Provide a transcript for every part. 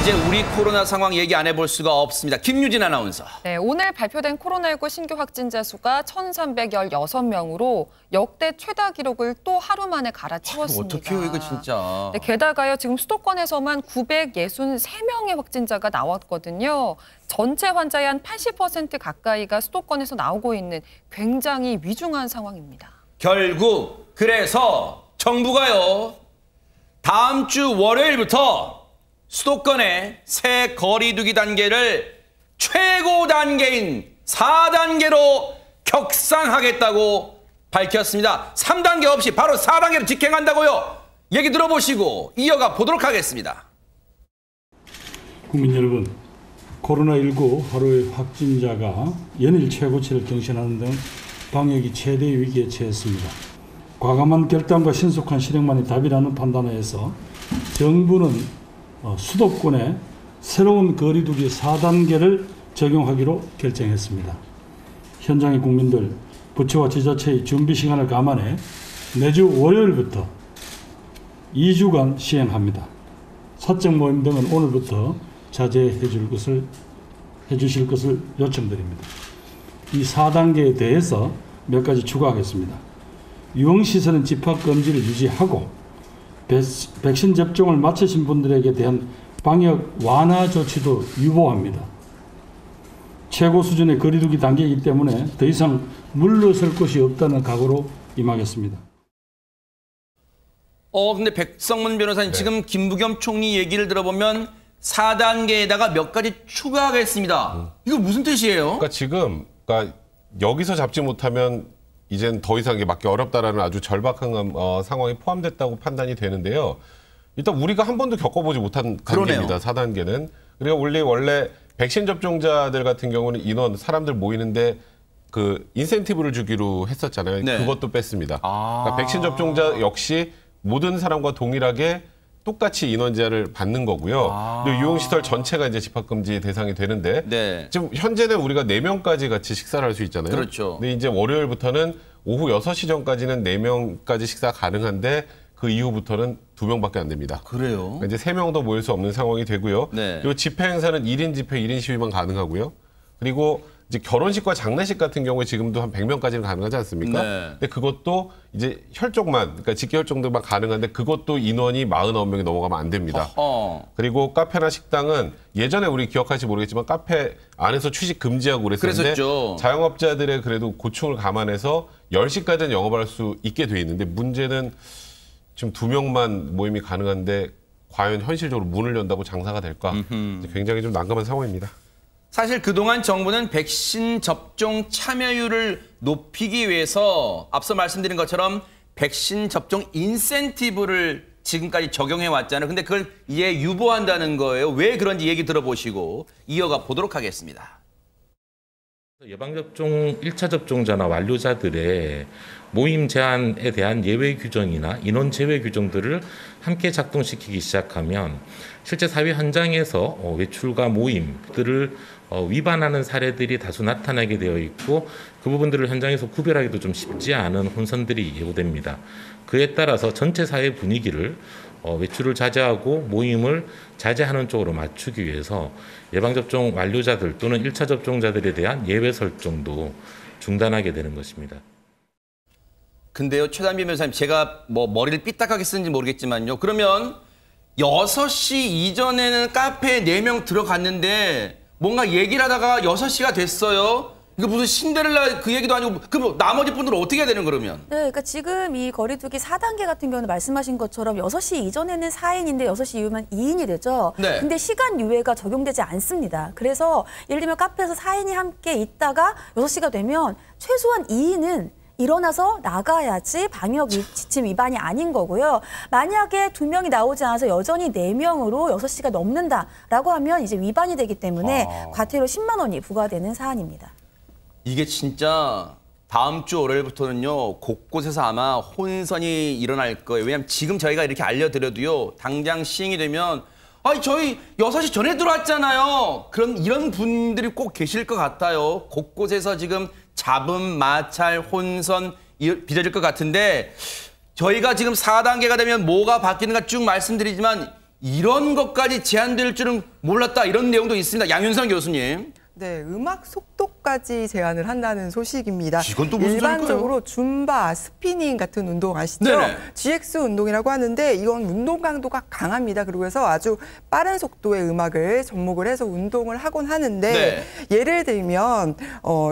이제 우리 코로나 상황 얘기 안 해볼 수가 없습니다. 김유진 아나운서. 네, 오늘 발표된 코로나19 신규 확진자 수가 1,316명으로 역대 최다 기록을 또 하루 만에 갈아치웠습니다. 어떡해요, 이거 진짜. 네, 게다가요, 지금 수도권에서만 963명의 확진자가 나왔거든요. 전체 환자의 한 80% 가까이가 수도권에서 나오고 있는 굉장히 위중한 상황입니다. 결국 그래서 정부가요, 다음 주 월요일부터 수도권의 새 거리두기 단계를 최고 단계인 4단계로 격상하겠다고 밝혔습니다. 3단계 없이 바로 4단계로 직행한다고요. 얘기 들어보시고 이어가 보도록 하겠습니다. 국민 여러분, 코로나19 하루의 확진자가 연일 최고치를 경신하는 등 방역이 최대 위기에 처했습니다. 과감한 결단과 신속한 실행만이 답이라는 판단하에서 정부는 수도권에 새로운 거리두기 4단계를 적용하기로 결정했습니다. 현장의 국민들, 부처와 지자체의 준비 시간을 감안해 매주 월요일부터 2주간 시행합니다. 사적 모임 등은 오늘부터 자제해 주실 것을 요청드립니다. 이 4단계에 대해서 몇 가지 추가하겠습니다. 유흥시설은 집합금지를 유지하고 백신 접종을 마치신 분들에게 대한 방역 완화 조치도 유보합니다. 최고 수준의 거리두기 단계이기 때문에 더 이상 물러설 것이 없다는 각오로 임하겠습니다. 근데 백성문 변호사님, 지금 김부겸 총리 얘기를 들어보면 4단계에다가 몇 가지 추가하겠습니다. 이거 무슨 뜻이에요? 그러니까 여기서 잡지 못하면 이젠 더 이상 이게 막기 어렵다라는 아주 절박한 상황이 포함됐다고 판단이 되는데요. 일단 우리가 한 번도 겪어보지 못한 단계입니다. 4단계는. 그리고 원래 백신 접종자들 같은 경우는 사람들 모이는데 그 인센티브를 주기로 했었잖아요. 네. 그것도 뺐습니다. 그러니까 백신 접종자 역시 모든 사람과 동일하게 똑같이 인원 제한을 받는 거고요. 그리고 유흥시설 전체가 이제 집합금지 대상이 되는데 네. 지금 현재는 우리가 4명까지 같이 식사를 할 수 있잖아요. 그렇죠. 근데 이제 월요일부터는 오후 6시 전까지는 4명까지 식사 가능한데 그 이후부터는 2명밖에 안 됩니다. 그래요? 그러니까 이제 3명도 모일 수 없는 상황이 되고요. 네. 그리고 집회 행사는 1인 집회, 1인 시위만 가능하고요. 그리고 이제 결혼식과 장례식 같은 경우에 지금도 한 100명까지는 가능하지 않습니까? 네. 근데 그것도 이제 혈족만, 그러니까 직계혈족들만 가능한데 그것도 인원이 49명이 넘어가면 안 됩니다. 그리고 카페나 식당은 예전에 우리 기억하실지 모르겠지만 카페 안에서 취식 금지하고 그랬었는데 그랬었죠. 자영업자들의 그래도 고충을 감안해서 10시까지는 영업할 수 있게 돼 있는데 문제는 지금 2명만 모임이 가능한데 과연 현실적으로 문을 연다고 장사가 될까? 굉장히 좀 난감한 상황입니다. 사실 그동안 정부는 백신 접종 참여율을 높이기 위해서 앞서 말씀드린 것처럼 백신 접종 인센티브를 지금까지 적용해 왔잖아요. 근데 그걸 이제 유보한다는 거예요. 왜 그런지 얘기 들어보시고 이어가 보도록 하겠습니다. 예방접종 1차 접종자나 완료자들의 모임 제한에 대한 예외 규정이나 인원 제외 규정들을 함께 작동시키기 시작하면 실제 사회 현장에서 외출과 모임들을 위반하는 사례들이 다수 나타나게 되어 있고 그 부분들을 현장에서 구별하기도 좀 쉽지 않은 혼선들이 예고됩니다. 그에 따라서 전체 사회 분위기를 외출을 자제하고 모임을 자제하는 쪽으로 맞추기 위해서 예방접종 완료자들 또는 1차 접종자들에 대한 예외 설정도 중단하게 되는 것입니다. 근데요, 최단비 변호사님, 제가 뭐 머리를 삐딱하게 쓰는지 모르겠지만요. 그러면 6시 이전에는 카페에 4명 들어갔는데 뭔가 얘기를 하다가 6시가 됐어요. 이거 무슨 신데렐라 그 얘기도 아니고 그럼 나머지 분들은 어떻게 해야 되는 그러면? 네, 그러니까 지금 이 거리두기 4단계 같은 경우는 말씀하신 것처럼 6시 이전에는 4인인데 6시 이후면 2인이 되죠. 네. 근데 시간 유예가 적용되지 않습니다. 그래서 예를 들면 카페에서 4인이 함께 있다가 6시가 되면 최소한 2인은 일어나서 나가야지 방역 지침 위반이 아닌 거고요. 만약에 2명이 나오지 않아서 여전히 4명으로 6시가 넘는다라고 하면 이제 위반이 되기 때문에 과태료 10만 원이 부과되는 사안입니다. 이게 진짜 다음 주 월요일부터는요, 곳곳에서 아마 혼선이 일어날 거예요. 왜냐하면 지금 저희가 이렇게 알려드려도요, 당장 시행이 되면 저희 6시 전에 들어왔잖아요. 그런 이런 분들이 꼭 계실 것 같아요. 곳곳에서 지금 잡음, 마찰, 혼선 빚어질 것 같은데 저희가 지금 4단계가 되면 뭐가 바뀌는가 쭉 말씀드리지만 이런 것까지 제한될 줄은 몰랐다 이런 내용도 있습니다. 양윤상 교수님. 네, 음악 속도까지 제한을 한다는 소식입니다. 이건 또 무슨 일반적으로 줌바, 스피닝 같은 운동 아시죠? 네네. GX 운동이라고 하는데 이건 운동 강도가 강합니다. 그리고 해서 아주 빠른 속도의 음악을 접목을 해서 운동을 하곤 하는데 네. 예를 들면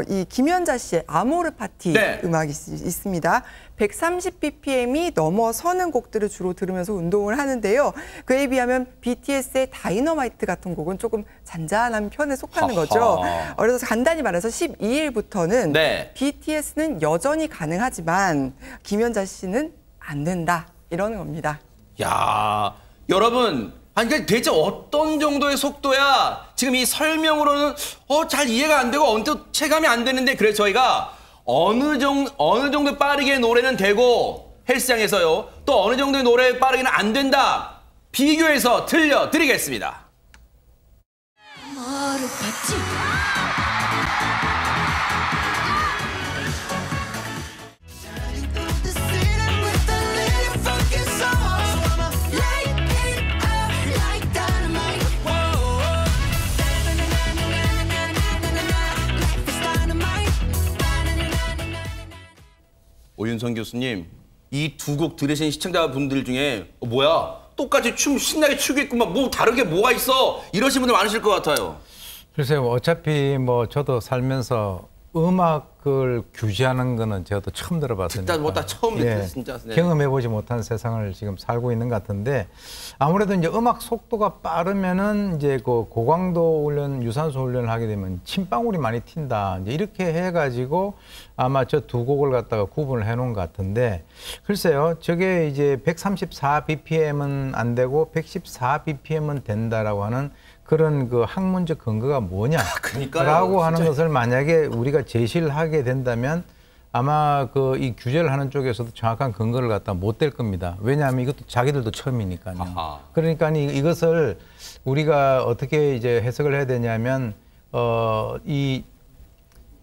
이 김연자 씨의 아모르 파티 네. 음악이 있습니다. 130bpm이 넘어서는 곡들을 주로 들으면서 운동을 하는데요. 그에 비하면 BTS의 다이너마이트 같은 곡은 조금 잔잔한 편에 속하는 거죠. 그래서 간단히 말해서 12일부터는 네. BTS는 여전히 가능하지만 김연자 씨는 안 된다. 이러는 겁니다. 야, 여러분, 아니 그러니까 대체 어떤 정도의 속도야? 지금 이 설명으로는 잘 이해가 안 되고 언뜻 체감이 안 되는데 그래서 저희가 어느 정도 빠르게 노래는 되고 헬스장에서요. 또 어느 정도의 노래 빠르게는 안 된다. 비교해서 들려드리겠습니다. 오윤성 교수님, 이 두 곡 들으신 시청자분들 중에 뭐야? 똑같이 춤 신나게 추겠구만. 뭐 다르게 뭐가 있어? 이러신 분들 많으실 것 같아요. 글쎄요. 어차피 뭐 저도 살면서 음악을 규제하는 거는 저도 처음 들어봤으니까. 듣다 보다 처음 듣다 진짜. 네. 경험해보지 못한 세상을 지금 살고 있는 것 같은데 아무래도 이제 음악 속도가 빠르면은 이제 그 고강도 훈련, 유산소 훈련을 하게 되면 침방울이 많이 튄다. 이제 이렇게 해가지고 아마 저 두 곡을 갖다가 구분을 해놓은 것 같은데 글쎄요. 저게 이제 134bpm은 안 되고 114bpm은 된다라고 하는 그런 그 학문적 근거가 뭐냐라고 하는 것을 만약에 우리가 제시를 하게 된다면 아마 그 이 규제를 하는 쪽에서도 정확한 근거를 갖다 못 댈 겁니다. 왜냐하면 이것도 자기들도 처음이니까요. 아하. 그러니까 이것을 우리가 어떻게 이제 해석을 해야 되냐면 이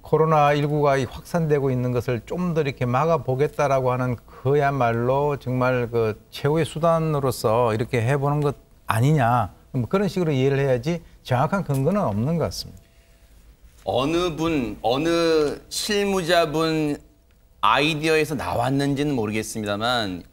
코로나19가 확산되고 있는 것을 좀 더 이렇게 막아보겠다라고 하는 그야말로 정말 그 최후의 수단으로서 이렇게 해보는 것 아니냐. 뭐 그런 식으로 이해를 해야지 정확한 근거는 없는 것 같습니다. 어느 실무자분 아이디어에서 나왔는지는 모르겠습니다만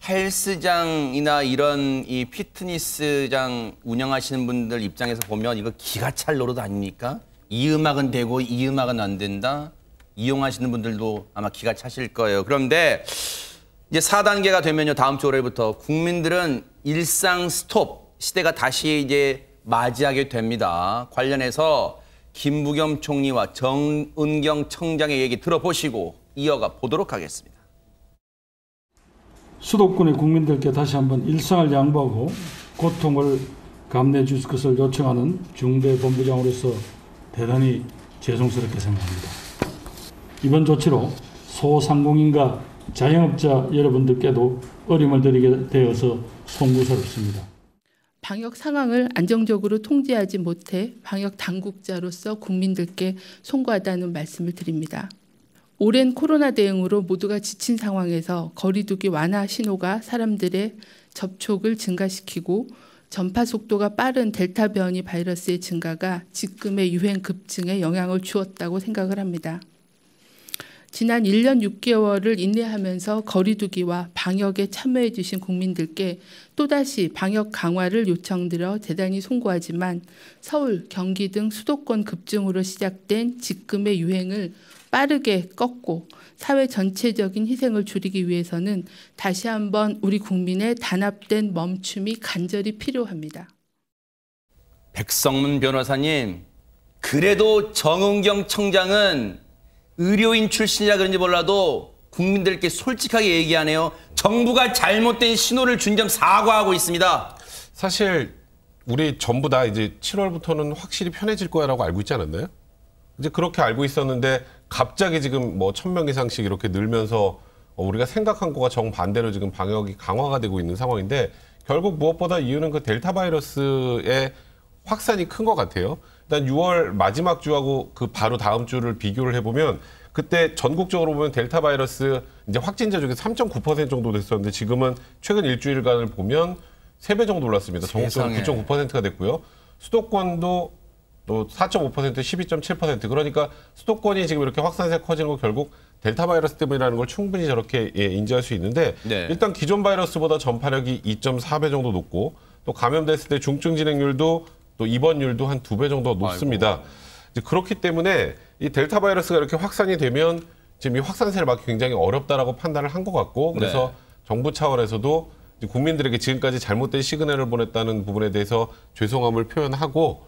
헬스장이나 이런 이 피트니스장 운영하시는 분들 입장에서 보면 이거 기가 찰 노릇 아닙니까? 이 음악은 되고 이 음악은 안 된다. 이용하시는 분들도 아마 기가 차실 거예요. 그런데 이제 4단계가 되면요. 다음 주 월요일부터 국민들은 일상 스톱 시대가 다시 이제 맞이하게 됩니다. 관련해서 김부겸 총리와 정은경 청장의 얘기 들어보시고 이어가 보도록 하겠습니다. 수도권의 국민들께 다시 한번 일상을 양보하고 고통을 감내해 주실 것을 요청하는 중대본부장으로서 대단히 죄송스럽게 생각합니다. 이번 조치로 소상공인과 자영업자 여러분들께도 어림을 드리게 되어서 송구스럽습니다. 방역 상황을 안정적으로 통제하지 못해 방역 당국자로서 국민들께 송구하다는 말씀을 드립니다. 오랜 코로나 대응으로 모두가 지친 상황에서 거리 두기 완화 신호가 사람들의 접촉을 증가시키고 전파 속도가 빠른 델타 변이 바이러스의 증가가 지금의 유행 급증에 영향을 주었다고 생각을 합니다. 지난 1년 6개월을 인내하면서 거리 두기와 방역에 참여해 주신 국민들께 또다시 방역 강화를 요청드려 대단히 송구하지만 서울, 경기 등 수도권 급증으로 시작된 지금의 유행을 빠르게 꺾고 사회 전체적인 희생을 줄이기 위해서는 다시 한번 우리 국민의 단합된 멈춤이 간절히 필요합니다. 백성문 변호사님, 그래도 정은경 청장은 의료인 출신이라 그런지 몰라도 국민들께 솔직하게 얘기하네요. 정부가 잘못된 신호를 준 점 사과하고 있습니다. 사실 우리 전부 다 이제 7월부터는 확실히 편해질 거야라고 알고 있지 않았나요? 이제 그렇게 알고 있었는데 갑자기 지금 뭐 1000명 이상씩 이렇게 늘면서 우리가 생각한 거가 정반대로 지금 방역이 강화가 되고 있는 상황인데 결국 무엇보다 이유는 그 델타 바이러스의 확산이 큰 것 같아요. 일단 6월 마지막 주하고 그 바로 다음 주를 비교를 해보면 그때 전국적으로 보면 델타 바이러스 이제 확진자 중에 3.9% 정도 됐었는데 지금은 최근 일주일간을 보면 3배 정도 올랐습니다. 전국적으로 9.9%가 됐고요. 수도권도 또 4.5%, 12.7%. 그러니까 수도권이 지금 이렇게 확산세가 커지는 거 결국 델타 바이러스 때문이라는 걸 충분히 저렇게 인지할 수 있는데 네. 일단 기존 바이러스보다 전파력이 2.4배 정도 높고 또 감염됐을 때 중증 진행률도 또 입원율도 한 2배 정도 높습니다. 이제 그렇기 때문에 이 델타 바이러스가 이렇게 확산이 되면 지금 이 확산세를 막기 굉장히 어렵다라고 판단을 한 것 같고 그래서 네. 정부 차원에서도 국민들에게 지금까지 잘못된 시그널을 보냈다는 부분에 대해서 죄송함을 표현하고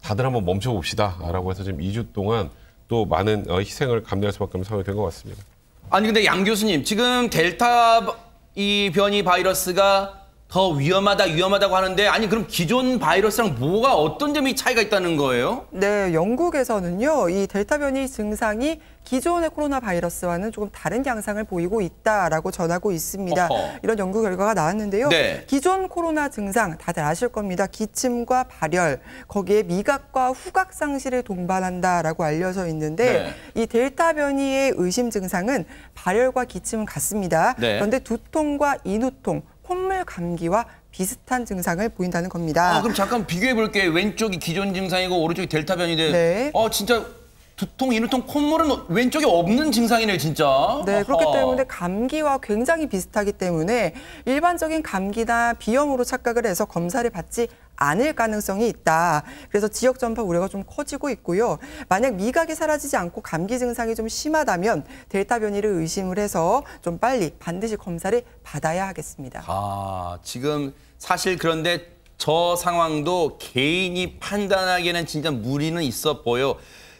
다들 한번 멈춰봅시다라고 해서 지금 2주 동안 또 많은 희생을 감내할 수밖에 없는 상황이 된 것 같습니다. 아니 근데 양 교수님 지금 델타 이 변이 바이러스가 더 위험하다고 하는데 아니 그럼 기존 바이러스랑 뭐가 어떤 점이 차이가 있다는 거예요? 네, 영국에서는요, 이 델타 변이 증상이 기존의 코로나 바이러스와는 조금 다른 양상을 보이고 있다라고 전하고 있습니다. 어허. 이런 연구 결과가 나왔는데요. 네. 기존 코로나 증상 다들 아실 겁니다. 기침과 발열, 거기에 미각과 후각 상실을 동반한다라고 알려져 있는데 이 델타 변이의 의심 증상은 발열과 기침은 같습니다. 네. 그런데 두통과 인후통, 콧물 감기와 비슷한 증상을 보인다는 겁니다. 아, 그럼 잠깐 비교해 볼게요. 왼쪽이 기존 증상이고 오른쪽이 델타 변이인데 네. 진짜 두통, 인후통, 콧물은 왼쪽에 없는 증상이네요, 진짜. 네, 그렇기 아하. 때문에 감기와 굉장히 비슷하기 때문에 일반적인 감기나 비염으로 착각을 해서 검사를 받지 않을 가능성이 있다. 그래서 지역 전파 우려가 좀 커지고 있고요. 만약 미각이 사라지지 않고 감기 증상이 좀 심하다면 델타 변이를 의심을 해서 좀 빨리 반드시 검사를 받아야 하겠습니다. 지금 사실 그런데 저 상황도 개인이 판단하기에는 진짜 무리는 있어 보여.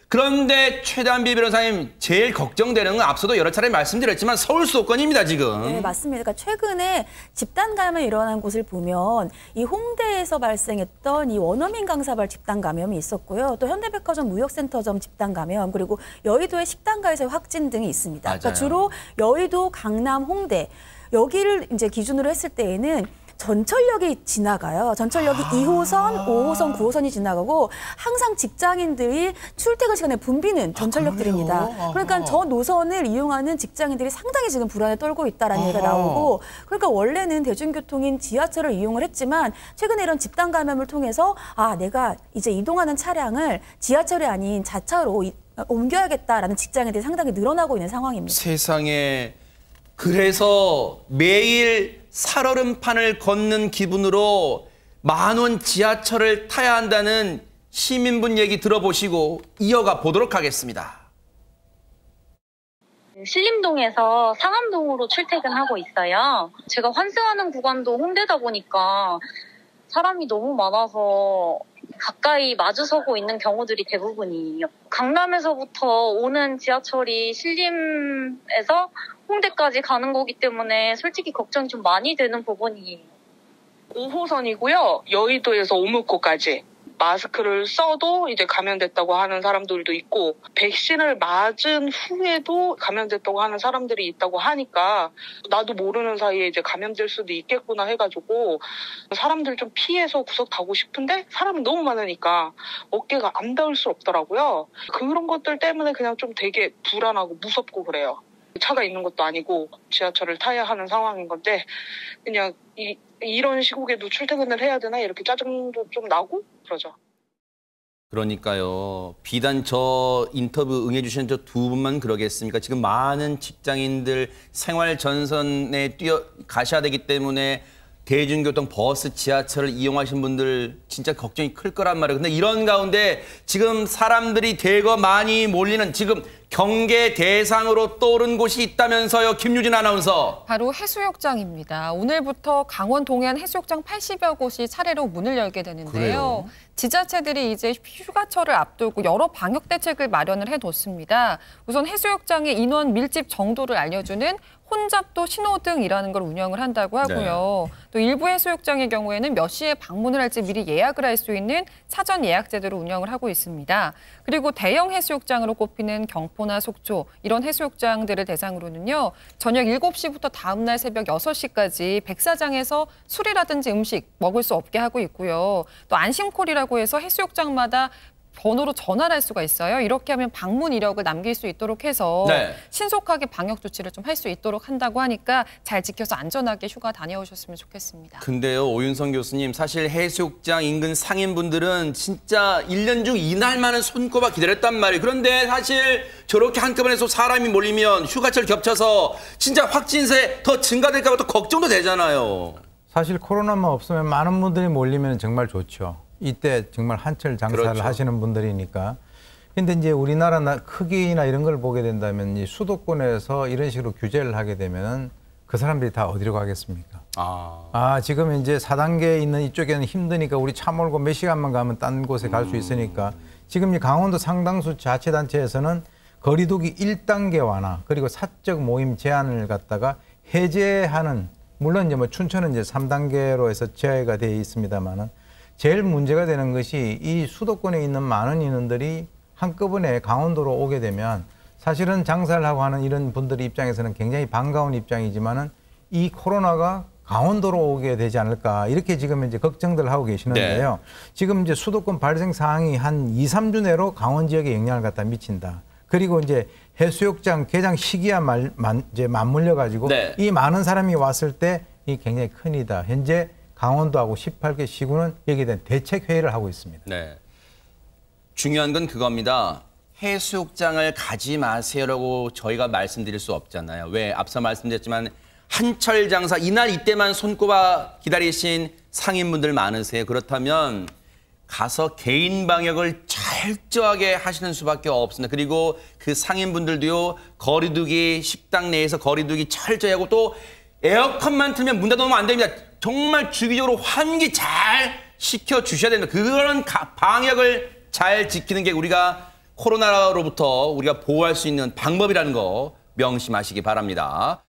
그런데 최단비 변호사님 제일 걱정되는 건 앞서도 여러 차례 말씀드렸지만 서울 수도권입니다, 지금. 네, 맞습니다. 그러니까 최근에 집단 감염이 일어난 곳을 보면 이 홍대에서 발생했던 이 원어민 강사발 집단 감염이 있었고요. 또 현대백화점 무역센터점 집단 감염, 그리고 여의도의 식당가에서 확진 등이 있습니다. 맞아요. 그러니까 주로 여의도, 강남, 홍대 여기를 이제 기준으로 했을 때에는 전철역이 지나가요. 전철역이 2호선, 5호선, 9호선이 지나가고 항상 직장인들이 출퇴근 시간에 붐비는 전철역들입니다. 그러니까 저 노선을 이용하는 직장인들이 상당히 지금 불안에 떨고 있다라는 얘기가 나오고 그러니까 원래는 대중교통인 지하철을 이용을 했지만 최근에 이런 집단 감염을 통해서 내가 이제 이동하는 차량을 지하철이 아닌 자차로 옮겨야겠다라는 직장인들이 상당히 늘어나고 있는 상황입니다. 세상에. 그래서 매일 살얼음판을 걷는 기분으로 10,000원 지하철을 타야 한다는 시민분 얘기 들어보시고 이어가 보도록 하겠습니다. 신림동에서 상암동으로 출퇴근하고 있어요. 제가 환승하는 구간도 홍대다 보니까 사람이 너무 많아서 가까이 마주서고 있는 경우들이 대부분이에요. 강남에서부터 오는 지하철이 신림에서 홍대까지 가는 거기 때문에 솔직히 걱정이 좀 많이 되는 부분이에요. 5호선이고요. 여의도에서 오목구까지. 마스크를 써도 이제 감염됐다고 하는 사람들도 있고 백신을 맞은 후에도 감염됐다고 하는 사람들이 있다고 하니까 나도 모르는 사이에 이제 감염될 수도 있겠구나 해가지고 사람들 좀 피해서 구석 가고 싶은데 사람이 너무 많으니까 어깨가 안 닿을 수 없더라고요. 그런 것들 때문에 그냥 좀 되게 불안하고 무섭고 그래요. 차가 있는 것도 아니고 지하철을 타야 하는 상황인 건데 그냥 이런 시국에도 출퇴근을 해야 되나 이렇게 짜증도 좀 나고 그러죠. 그러니까요. 비단 저 인터뷰 응해주신 저 두 분만 그러겠습니까? 지금 많은 직장인들 생활 전선에 가셔야 되기 때문에 대중교통, 버스, 지하철을 이용하신 분들 진짜 걱정이 클 거란 말이에요. 근데 이런 가운데 지금 사람들이 대거 많이 몰리는 지금 경계 대상으로 떠오른 곳이 있다면서요, 김유진 아나운서. 바로 해수욕장입니다. 오늘부터 강원 동해안 해수욕장 80여 곳이 차례로 문을 열게 되는데요. 그래요? 지자체들이 이제 휴가철을 앞두고 여러 방역 대책을 마련을 해뒀습니다. 우선 해수욕장의 인원 밀집 정도를 알려주는 혼잡도 신호등이라는 걸 운영을 한다고 하고요. 또 일부 해수욕장의 경우에는 몇 시에 방문을 할지 미리 예약을 할 수 있는 사전 예약 제도를 운영을 하고 있습니다. 그리고 대형 해수욕장으로 꼽히는 경포나 속초 이런 해수욕장들을 대상으로는요. 저녁 7시부터 다음 날 새벽 6시까지 백사장에서 술이라든지 음식 먹을 수 없게 하고 있고요. 또 안심콜이라고 해서 해수욕장마다 번호로 전화를 할 수가 있어요. 이렇게 하면 방문 이력을 남길 수 있도록 해서 네. 신속하게 방역 조치를 좀 할 수 있도록 한다고 하니까 잘 지켜서 안전하게 휴가 다녀오셨으면 좋겠습니다. 근데요, 오윤성 교수님, 사실 해수욕장 인근 상인분들은 진짜 1년 중 이날만은 손꼽아 기다렸단 말이에요. 그런데 사실 저렇게 한꺼번에 사람이 몰리면 휴가철 겹쳐서 진짜 확진세 더 증가될까 봐 또 걱정도 되잖아요. 사실 코로나만 없으면 많은 분들이 몰리면 정말 좋죠. 이때 정말 한철 장사를 그렇죠. 하시는 분들이니까. 근데 이제 우리나라 크기나 이런 걸 보게 된다면 이 수도권에서 이런 식으로 규제를 하게 되면 그 사람들이 다 어디로 가겠습니까? 지금 이제 4단계에 있는 이쪽에는 힘드니까 우리 차 몰고 몇 시간만 가면 딴 곳에 갈 수 있으니까 지금 이 강원도 상당수 자치단체에서는 거리두기 1단계 완화 그리고 사적 모임 제한을 갖다가 해제하는, 물론 이제 뭐 춘천은 이제 3단계로 해서 제외가 되어 있습니다만은 제일 문제가 되는 것이 이 수도권에 있는 많은 인원들이 한꺼번에 강원도로 오게 되면 사실은 장사를 하고 하는 이런 분들 입장에서는 굉장히 반가운 입장이지만은 이 코로나가 강원도로 오게 되지 않을까 이렇게 지금 이제 걱정들 하고 계시는데요. 네. 지금 이제 수도권 발생 상황이 한 2, 3주 내로 강원 지역에 영향을 갖다 미친다. 그리고 이제 해수욕장 개장 시기와 이제 맞물려 가지고 네. 이 많은 사람이 왔을 때 이 굉장히 큰이다. 현재 강원도하고 18개 시군은 여기에 대한 대책 회의를 하고 있습니다. 네. 중요한 건 그겁니다. 해수욕장을 가지 마세요라고 저희가 말씀드릴 수 없잖아요. 왜? 앞서 말씀드렸지만 한철 장사 이날 이때만 손꼽아 기다리신 상인분들 많으세요. 그렇다면 가서 개인 방역을 철저하게 하시는 수밖에 없습니다. 그리고 그 상인분들도요. 거리두기 식당 내에서 거리두기 철저히 하고 또 에어컨만 틀면 문 닫아놓으면 안 됩니다. 정말 주기적으로 환기 잘 시켜주셔야 됩니다. 그런 방역을 잘 지키는 게 우리가 코로나로부터 우리가 보호할 수 있는 방법이라는 거 명심하시기 바랍니다.